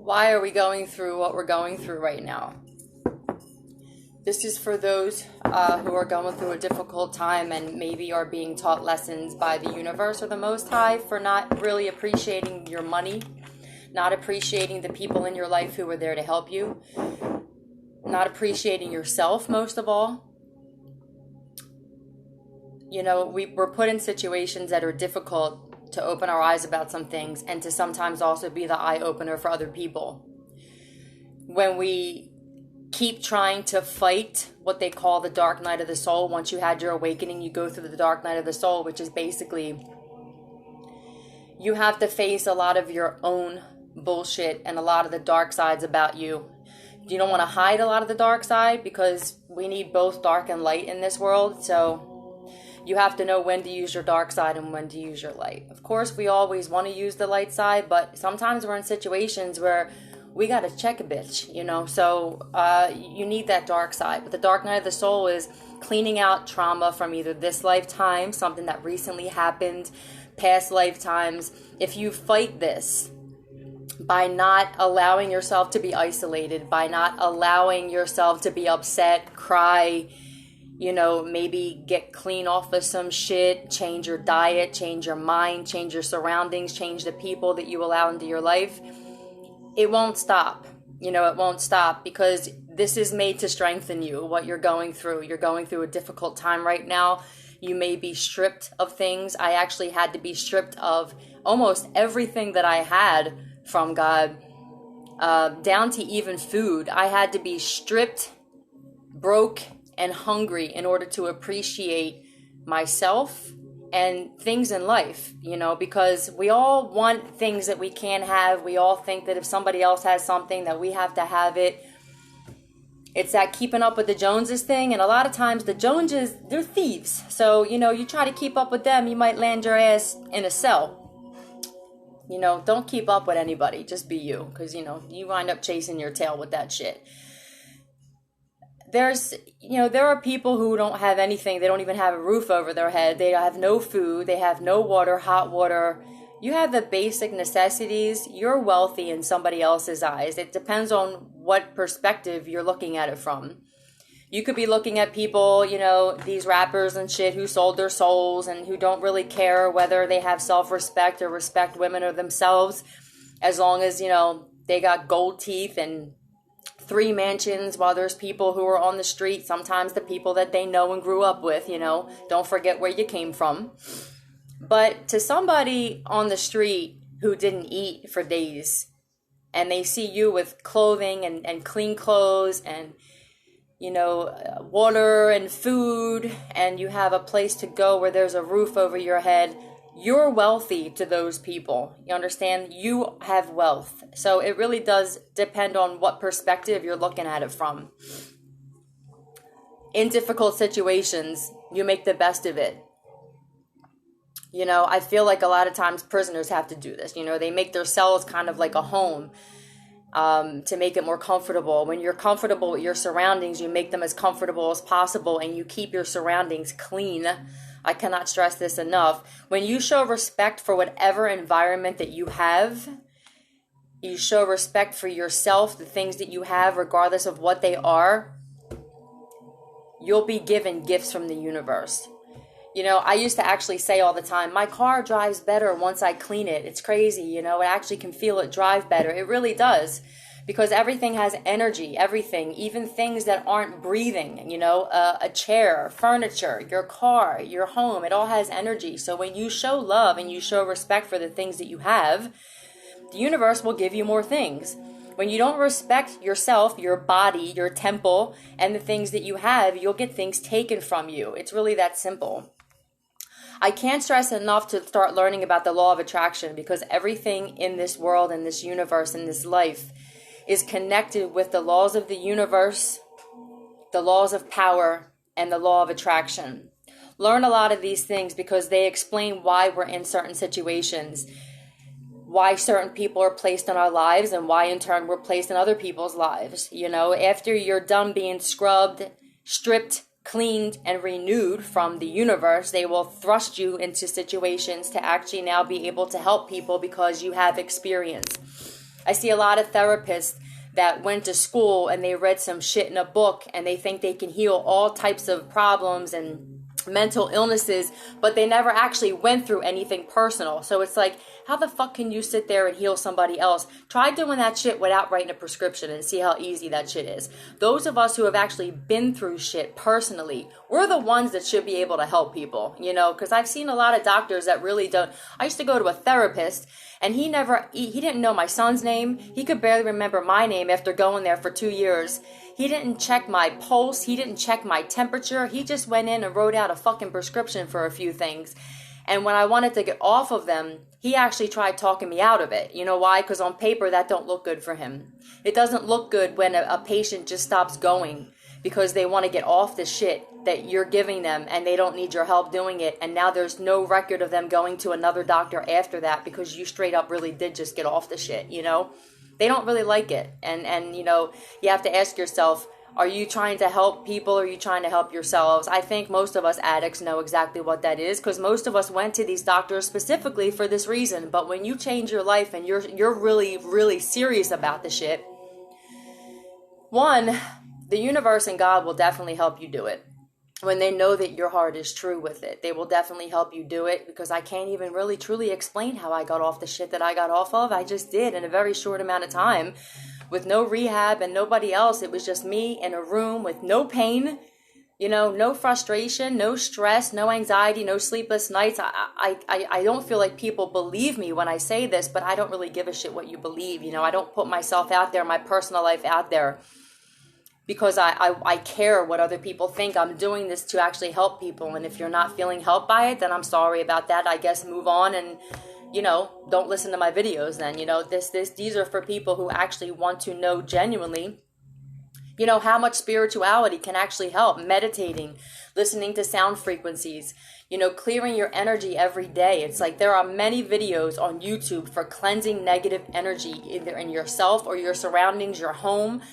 Why are we going through what we're going through right now? This is for those who are going through a difficult time and maybe are being taught lessons by the universe or the Most High for not really appreciating your money, not appreciating the people in your life who are there to help you, not appreciating yourself most of all. You know, we're put in situations that are difficult to open our eyes about some things and to sometimes also be the eye opener for other people. When we keep trying to fight what they call the dark night of the soul, once you had your awakening, you go through the dark night of the soul, which is basically you have to face a lot of your own bullshit and a lot of the dark sides about you. You don't want to hide a lot of the dark side because we need both dark and light in this world. So you have to know when to use your dark side and when to use your light. Of course, we always want to use the light side, but sometimes we're in situations where we got to check a bitch, you know, so you need that dark side. But the dark night of the soul is cleaning out trauma from either this lifetime, something that recently happened, past lifetimes. If you fight this by not allowing yourself to be isolated, by not allowing yourself to be upset, cry, you know, maybe get clean off of some shit, change your diet, change your mind, change your surroundings, change the people that you allow into your life, it won't stop. You know, it won't stop because this is made to strengthen you, what you're going through. You're going through a difficult time right now. You may be stripped of things. I actually had to be stripped of almost everything that I had from God, down to even food. I had to be stripped, broke, and hungry in order to appreciate myself and things in life, you know, because we all want things that we can't have. We all think that if somebody else has something that we have to have it. It's that keeping up with the Joneses thing. And a lot of times the Joneses, they're thieves. So, you know, you try to keep up with them, you might land your ass in a cell. You know, don't keep up with anybody. Just be you. Because, you know, you wind up chasing your tail with that shit. There are people who don't have anything. They don't even have a roof over their head. They have no food. They have no water, hot water. You have the basic necessities. You're wealthy in somebody else's eyes. It depends on what perspective you're looking at it from. You could be looking at people, you know, these rappers and shit who sold their souls and who don't really care whether they have self-respect or respect women or themselves, as long as, you know, they got gold teeth and 3 mansions, while there's people who are on the street, sometimes the people that they know and grew up with, you know, don't forget where you came from. But to somebody on the street who didn't eat for days and they see you with clothing and clean clothes and, you know, water and food, and you have a place to go where there's a roof over your head, you're wealthy to those people. You understand? You have wealth. So it really does depend on what perspective you're looking at it from. In difficult situations, you make the best of it. You know, I feel like a lot of times prisoners have to do this. You know, they make their cells kind of like a home to make it more comfortable. When you're comfortable with your surroundings, you make them as comfortable as possible and you keep your surroundings clean. I cannot stress this enough. When you show respect for whatever environment that you have, you show respect for yourself, the things that you have, regardless of what they are, you'll be given gifts from the universe. You know, I used to actually say all the time, my car drives better once I clean it. It's crazy, you know, I actually can feel it drive better. It really does. Because everything has energy, everything, even things that aren't breathing, you know, a chair, furniture, your car, your home, it all has energy. So when you show love and you show respect for the things that you have, the universe will give you more things. When you don't respect yourself, your body, your temple, and the things that you have, you'll get things taken from you. It's really that simple. I can't stress enough to start learning about the law of attraction, because everything in this world, in this universe, in this life is connected with the laws of the universe, the laws of power, and the law of attraction. Learn a lot of these things because they explain why we're in certain situations, why certain people are placed in our lives, and why in turn we're placed in other people's lives. You know, after you're done being scrubbed, stripped, cleaned, and renewed from the universe, they will thrust you into situations to actually now be able to help people because you have experience. I see a lot of therapists that went to school and they read some shit in a book and they think they can heal all types of problems and mental illnesses, but they never actually went through anything personal. So it's like, how the fuck can you sit there and heal somebody else? Try doing that shit without writing a prescription and see how easy that shit is. Those of us who have actually been through shit personally, we're the ones that should be able to help people, you know, because I've seen a lot of doctors that really don't. I used to go to a therapist and he didn't know my son's name. He could barely remember my name after going there for 2 years. He didn't check my pulse. He didn't check my temperature. He just went in and wrote out a fucking prescription for a few things. And when I wanted to get off of them, he actually tried talking me out of it. You know why? Because on paper, that don't look good for him. It doesn't look good when a patient just stops going because they want to get off the shit that you're giving them and they don't need your help doing it. And now there's no record of them going to another doctor after that because you straight up really did just get off the shit, you know? They don't really like it. And you know, you have to ask yourself, are you trying to help people or are you trying to help yourselves? I think most of us addicts know exactly what that is because most of us went to these doctors specifically for this reason. But when you change your life and you're really, really serious about the shit, one, the universe and God will definitely help you do it. When they know that your heart is true with it, they will definitely help you do it, because I can't even really truly explain how I got off the shit that I got off of. I just did in a very short amount of time with no rehab and nobody else. It was just me in a room with no pain, you know, no frustration, no stress, no anxiety, no sleepless nights. I don't feel like people believe me when I say this, but I don't really give a shit what you believe. You know, I don't put myself out there, my personal life out there, because I care what other people think. I'm doing this to actually help people. And if you're not feeling helped by it, then I'm sorry about that. I guess move on and, you know, don't listen to my videos then. You know, these are for people who actually want to know genuinely, you know, how much spirituality can actually help. Meditating, listening to sound frequencies, you know, clearing your energy every day. It's like there are many videos on YouTube for cleansing negative energy, either in yourself or your surroundings, your home.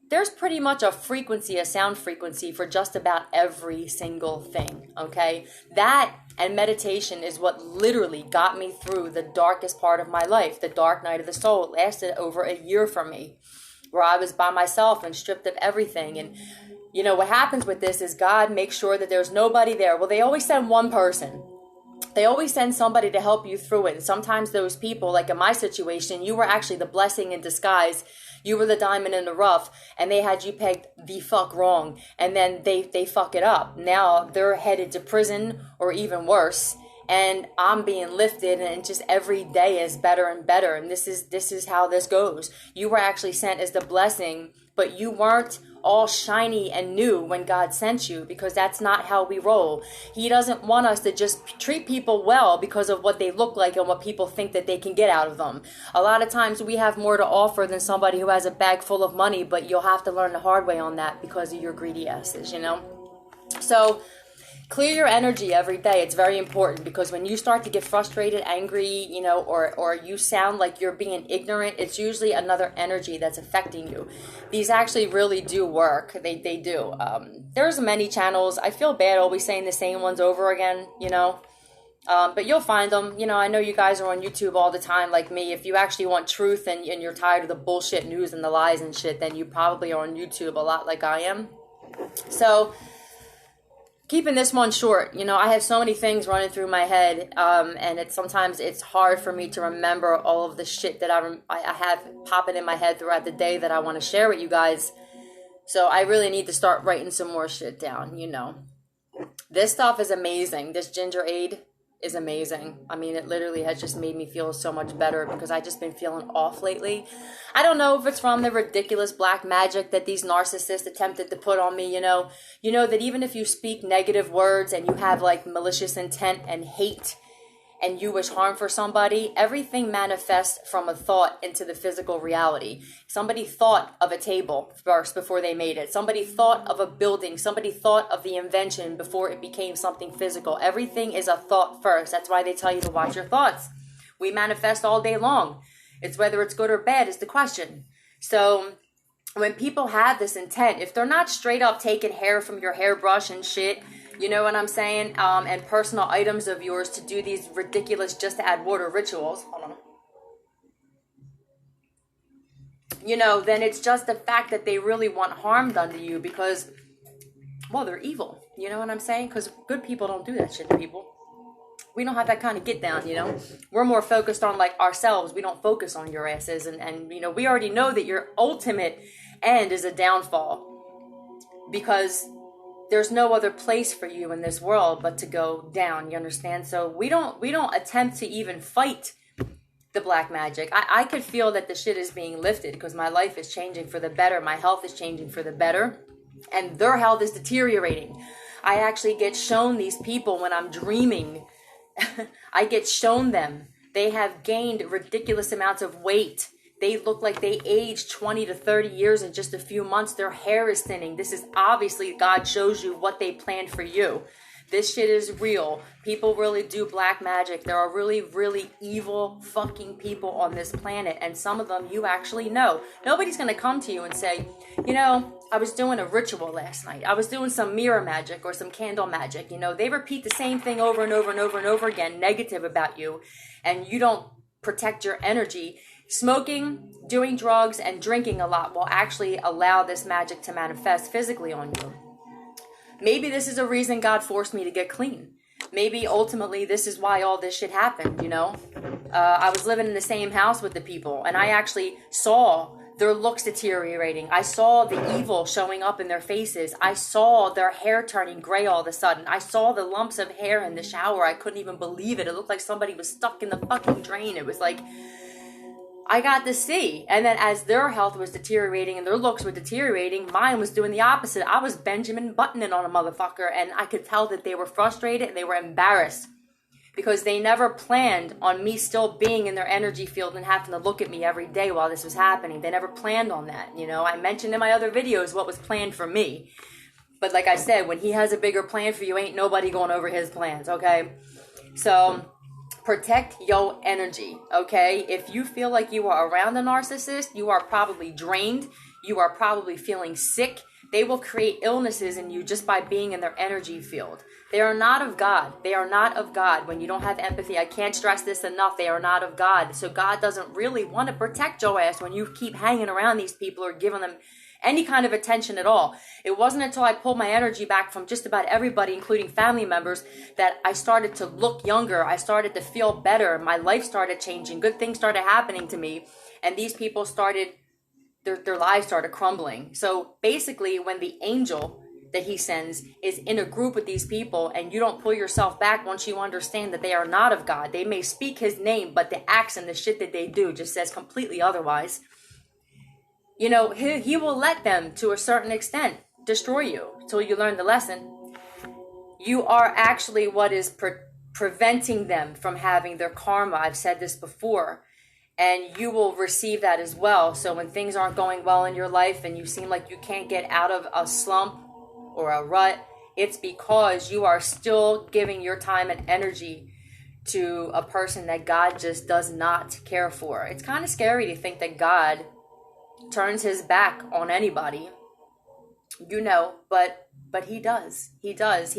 There's pretty much a frequency, a sound frequency for just about every single thing, okay? That and meditation is what literally got me through the darkest part of my life, the dark night of the soul. It lasted over a year for me, where I was by myself and stripped of everything. And, you know, what happens with this is God makes sure that there's nobody there. Well, they always send one person. They always send somebody to help you through it. And sometimes those people, like in my situation, you were actually the blessing in disguise. You were the diamond in the rough, and they had you pegged the fuck wrong. And then they fuck it up. Now they're headed to prison or even worse. And I'm being lifted, and just every day is better and better. And this is how this goes. You were actually sent as the blessing, but you weren't all shiny and new when God sent you, because that's not how we roll. He doesn't want us to just treat people well because of what they look like and what people think that they can get out of them. A lot of times we have more to offer than somebody who has a bag full of money, but you'll have to learn the hard way on that because of your greedy asses, you know? So clear your energy every day. It's very important, because when you start to get frustrated, angry, you know, or you sound like you're being ignorant, it's usually another energy that's affecting you. These actually really do work. They do. There's many channels. I feel bad always saying the same ones over again, you know. But you'll find them. You know, I know you guys are on YouTube all the time like me. If you actually want truth and you're tired of the bullshit news and the lies and shit, then you probably are on YouTube a lot like I am. So keeping this one short, you know, I have so many things running through my head, and sometimes it's hard for me to remember all of the shit that I have popping in my head throughout the day that I want to share with you guys. So I really need to start writing some more shit down, you know. This stuff is amazing. This ginger aid is amazing. I mean, it literally has just made me feel so much better, because I've just been feeling off lately. I don't know if it's from the ridiculous black magic that these narcissists attempted to put on me, you know. You know that even if you speak negative words and you have like malicious intent and hate and you wish harm for somebody, everything manifests from a thought into the physical reality. Somebody thought of a table first before they made it. Somebody thought of a building. Somebody thought of the invention before it became something physical. Everything is a thought first. That's why they tell you to watch your thoughts. We manifest all day long. It's whether it's good or bad is the question. So when people have this intent, if they're not straight up taking hair from your hairbrush and shit, you know what I'm saying? And personal items of yours to do these ridiculous just to add water rituals. Hold on. then it's just the fact that they really want harm done to you because, well, they're evil. You know what I'm saying? Because good people don't do that shit to people. We don't have that kind of get down, We're more focused on like ourselves. We don't focus on your asses. And we already know that your ultimate end is a downfall because there's no other place for you in this world but to go down. You understand? So we don't attempt to even fight the black magic. I could feel that the shit is being lifted because my life is changing for the better. My health is changing for the better. And their health is deteriorating. I actually get shown these people when I'm dreaming. I get shown them. They have gained ridiculous amounts of weight. They look like they aged 20 to 30 years in just a few months. Their hair is thinning. This is obviously God shows you what they planned for you. This shit is real. People really do black magic. There are really, really evil fucking people on this planet. And some of them you actually know. Nobody's going to come to you and say, I was doing a ritual last night. I was doing some mirror magic or some candle magic. They repeat the same thing over and over and over and over again, negative about you. And you don't protect your energy. Smoking, doing drugs, and drinking a lot will actually allow this magic to manifest physically on you. Maybe this is a reason God forced me to get clean. Maybe ultimately this is why all this shit happened, I was living in the same house with the people and I actually saw their looks deteriorating. I saw the evil showing up in their faces. I saw their hair turning gray all of a sudden. I saw the lumps of hair in the shower. I couldn't even believe it. It looked like somebody was stuck in the fucking drain. It was like, I got to see. And then as their health was deteriorating and their looks were deteriorating, mine was doing the opposite. I was Benjamin Buttoning on a motherfucker, and I could tell that they were frustrated and they were embarrassed because they never planned on me still being in their energy field and having to look at me every day while this was happening. They never planned on that. I mentioned in my other videos what was planned for me. But like I said, when he has a bigger plan for you, ain't nobody going over his plans, okay? So protect your energy, okay? If you feel like you are around a narcissist, you are probably drained. You are probably feeling sick. They will create illnesses in you just by being in their energy field. They are not of God. They are not of God. When you don't have empathy, I can't stress this enough. They are not of God. So God doesn't really want to protect your ass when you keep hanging around these people or giving them any kind of attention at all. It wasn't until I pulled my energy back from just about everybody, including family members, that I started to look younger. I started to feel better. My life started changing. Good things started happening to me. And these people started, their lives started crumbling. So basically, when the angel that he sends is in a group with these people and you don't pull yourself back once you understand that they are not of God, they may speak his name, but the acts and the shit that they do just says completely otherwise. He will let them, to a certain extent, destroy you till you learn the lesson. You are actually what is preventing them from having their karma. I've said this before. And you will receive that as well. So when things aren't going well in your life and you seem like you can't get out of a slump or a rut, it's because you are still giving your time and energy to a person that God just does not care for. It's kind of scary to think that God turns his back on anybody, but he does. He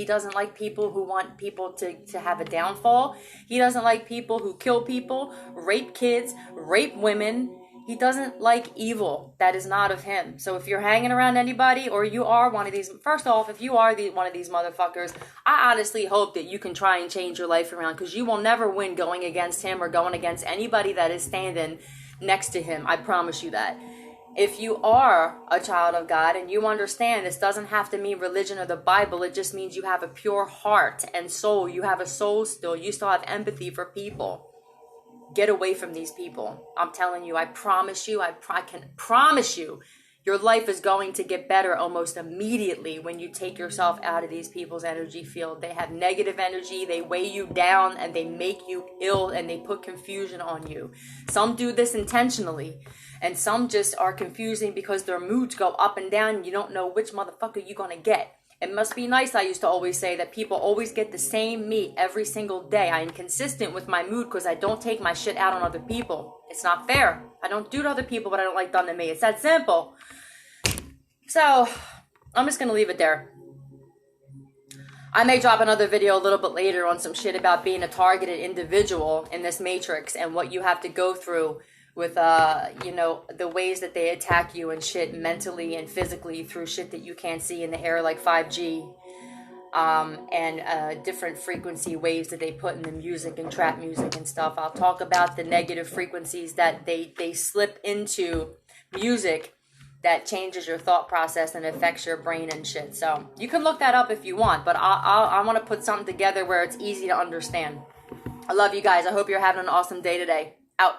doesn't like people who want people to have a downfall. He doesn't like people who kill people, rape kids, rape women. He doesn't like evil. That is not of him. So if you're hanging around anybody, or you are one of these, first off, if you are one of these motherfuckers, I honestly hope that you can try and change your life around, because you will never win going against him or going against anybody that is standing next to him. I promise you that. If you are a child of God and you understand this doesn't have to mean religion or the Bible, it just means you have a pure heart and soul. You have a soul still. You still have empathy for people. Get away from these people. I'm telling you, I promise you, I can promise you, your life is going to get better almost immediately when you take yourself out of these people's energy field. They have negative energy, they weigh you down, and they make you ill, and they put confusion on you. Some do this intentionally, and some just are confusing because their moods go up and down, and you don't know which motherfucker you're gonna get. It must be nice, I used to always say, that people always get the same me every single day. I am consistent with my mood because I don't take my shit out on other people. It's not fair. I don't do to other people what I don't like done to me. It's that simple. So, I'm just going to leave it there. I may drop another video a little bit later on some shit about being a targeted individual in this matrix and what you have to go through with you know, the ways that they attack you and shit mentally and physically through shit that you can't see in the air, like 5G, and different frequency waves that they put in the music and trap music and stuff. I'll talk about the negative frequencies that they slip into music that changes your thought process and affects your brain and shit. So you can look that up if you want, but I want to put something together where it's easy to understand. I love you guys. I hope you're having an awesome day today. Out.